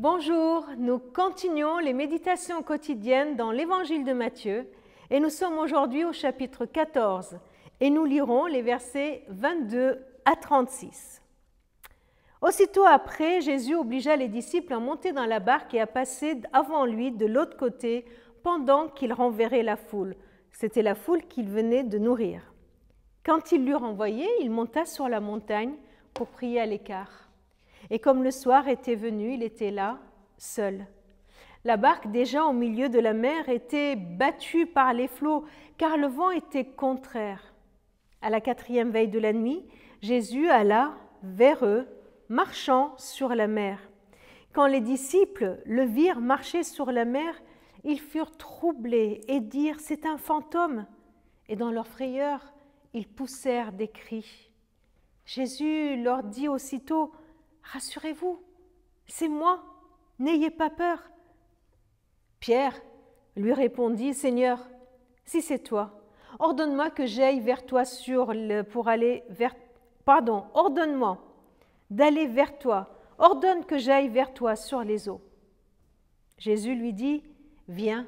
Bonjour, nous continuons les méditations quotidiennes dans l'Évangile de Matthieu et nous sommes aujourd'hui au chapitre 14 et nous lirons les versets 22 à 36. Aussitôt après, Jésus obligea les disciples à monter dans la barque et à passer avant lui de l'autre côté pendant qu'il renverrait la foule. C'était la foule qu'il venait de nourrir. Quand il l'eut renvoyé, il monta sur la montagne pour prier à l'écart. Et comme le soir était venu, il était là, seul. La barque, déjà au milieu de la mer, était battue par les flots, car le vent était contraire. À la 4e veille de la nuit, Jésus alla vers eux, marchant sur la mer. Quand les disciples le virent marcher sur la mer, ils furent troublés et dirent « C'est un fantôme !» Et dans leur frayeur, ils poussèrent des cris. Jésus leur dit aussitôt « Rassurez-vous, c'est moi, n'ayez pas peur. » Pierre lui répondit « Seigneur, si c'est toi, ordonne-moi que j'aille vers toi ordonne-moi d'aller vers toi, ordonne que j'aille vers toi sur les eaux. » Jésus lui dit « Viens. »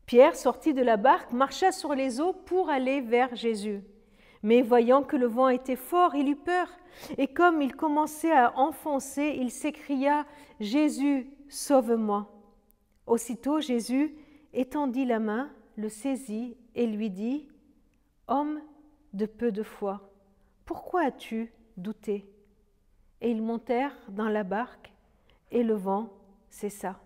Pierre sortit de la barque, marcha sur les eaux pour aller vers Jésus. Mais voyant que le vent était fort, il eut peur. Et comme il commençait à enfoncer, il s'écria « Jésus, sauve-moi !» Aussitôt Jésus étendit la main, le saisit et lui dit « Homme de peu de foi, pourquoi as-tu douté ?» Et ils montèrent dans la barque et le vent cessa.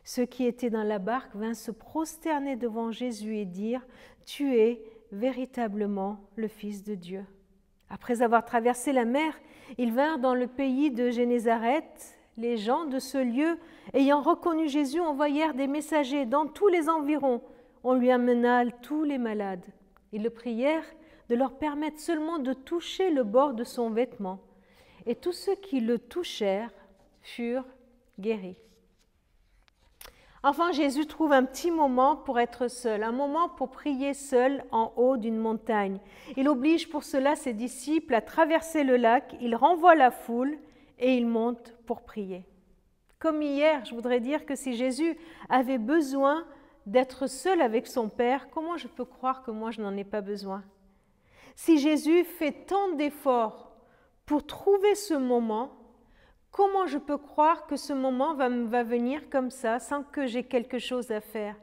Ceux qui étaient dans la barque vinrent se prosterner devant Jésus et dire « Tu es véritablement le Fils de Dieu. » Après avoir traversé la mer, ils vinrent dans le pays de Génézareth. Les gens de ce lieu, ayant reconnu Jésus, envoyèrent des messagers dans tous les environs. On lui amena tous les malades. Ils le prièrent de leur permettre seulement de toucher le bord de son vêtement. Et tous ceux qui le touchèrent furent guéris. Enfin, Jésus trouve un petit moment pour être seul, un moment pour prier seul en haut d'une montagne. Il oblige pour cela ses disciples à traverser le lac, il renvoie la foule et il monte pour prier. Comme hier, je voudrais dire que si Jésus avait besoin d'être seul avec son Père, comment je peux croire que moi je n'en ai pas besoin? Si Jésus fait tant d'efforts pour trouver ce moment, comment je peux croire que ce moment va venir comme ça, sans que j'ai quelque chose à faire?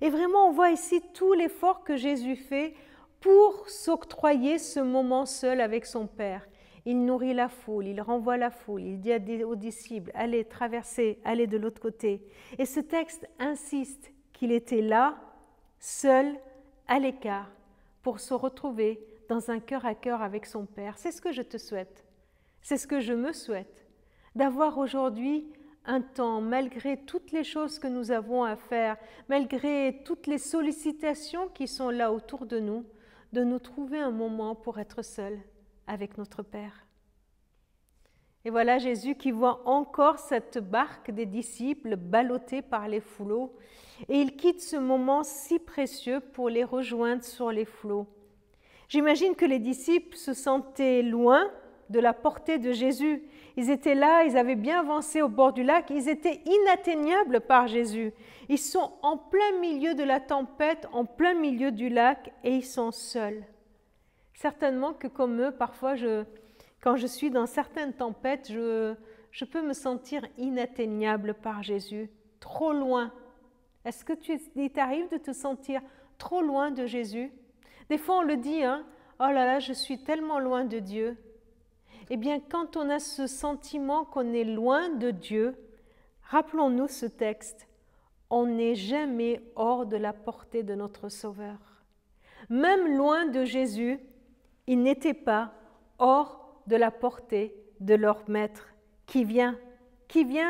Et vraiment, on voit ici tout l'effort que Jésus fait pour s'octroyer ce moment seul avec son Père. Il nourrit la foule, il renvoie la foule, il dit aux disciples « Allez, traversez, allez de l'autre côté ». Et ce texte insiste qu'il était là, seul, à l'écart, pour se retrouver dans un cœur à cœur avec son Père. C'est ce que je te souhaite, c'est ce que je me souhaite, d'avoir aujourd'hui un temps, malgré toutes les choses que nous avons à faire, malgré toutes les sollicitations qui sont là autour de nous trouver un moment pour être seul avec notre Père. Et voilà Jésus qui voit encore cette barque des disciples ballottée par les flots, et il quitte ce moment si précieux pour les rejoindre sur les flots. J'imagine que les disciples se sentaient loin de la portée de Jésus. Ils étaient là, ils avaient bien avancé au bord du lac, ils étaient inatteignables par Jésus. Ils sont en plein milieu de la tempête, en plein milieu du lac, et ils sont seuls. Certainement que comme eux, parfois, quand je suis dans certaines tempêtes, je peux me sentir inatteignable par Jésus, trop loin. Est-ce que il t'arrive de te sentir trop loin de Jésus? Des fois, on le dit, hein, « Oh là là, je suis tellement loin de Dieu ». Eh bien, quand on a ce sentiment qu'on est loin de Dieu, rappelons-nous ce texte. On n'est jamais hors de la portée de notre Sauveur. Même loin de Jésus, ils n'étaient pas hors de la portée de leur Maître qui vient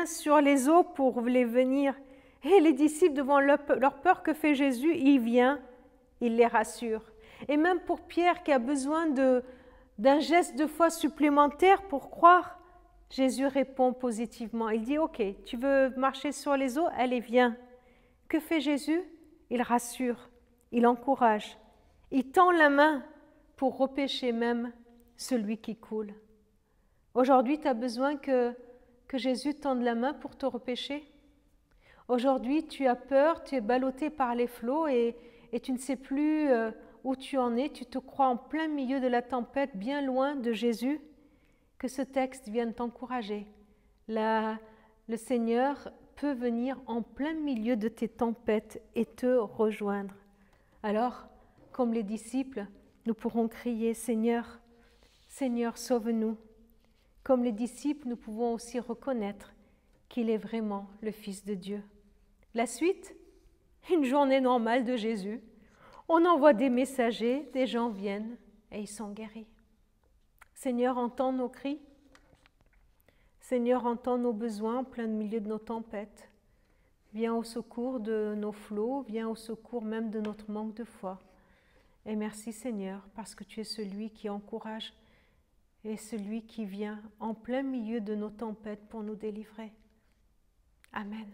sur les eaux pour les venir. Et les disciples, devant leur peur, que fait Jésus? Il vient, il les rassure. Et même pour Pierre qui a besoin d'un geste de foi supplémentaire pour croire, Jésus répond positivement. Il dit « Ok, tu veux marcher sur les eaux? Allez, viens ». Que fait Jésus? Il rassure, il encourage, il tend la main pour repêcher même celui qui coule. Aujourd'hui, tu as besoin que que Jésus tende la main pour te repêcher? Aujourd'hui, tu as peur, tu es ballotté par les flots et tu ne sais plus où tu en es, tu te crois en plein milieu de la tempête, bien loin de Jésus. Que ce texte vienne t'encourager. Le Seigneur peut venir en plein milieu de tes tempêtes et te rejoindre. Alors, comme les disciples, nous pourrons crier « Seigneur, Seigneur, sauve-nous ». Comme les disciples, nous pouvons aussi reconnaître qu'il est vraiment le Fils de Dieu. La suite, une journée normale de Jésus. On envoie des messagers, des gens viennent et ils sont guéris. Seigneur, entends nos cris. Seigneur, entends nos besoins en plein milieu de nos tempêtes. Viens au secours de nos flots, viens au secours même de notre manque de foi. Et merci Seigneur, parce que tu es celui qui encourage et celui qui vient en plein milieu de nos tempêtes pour nous délivrer. Amen.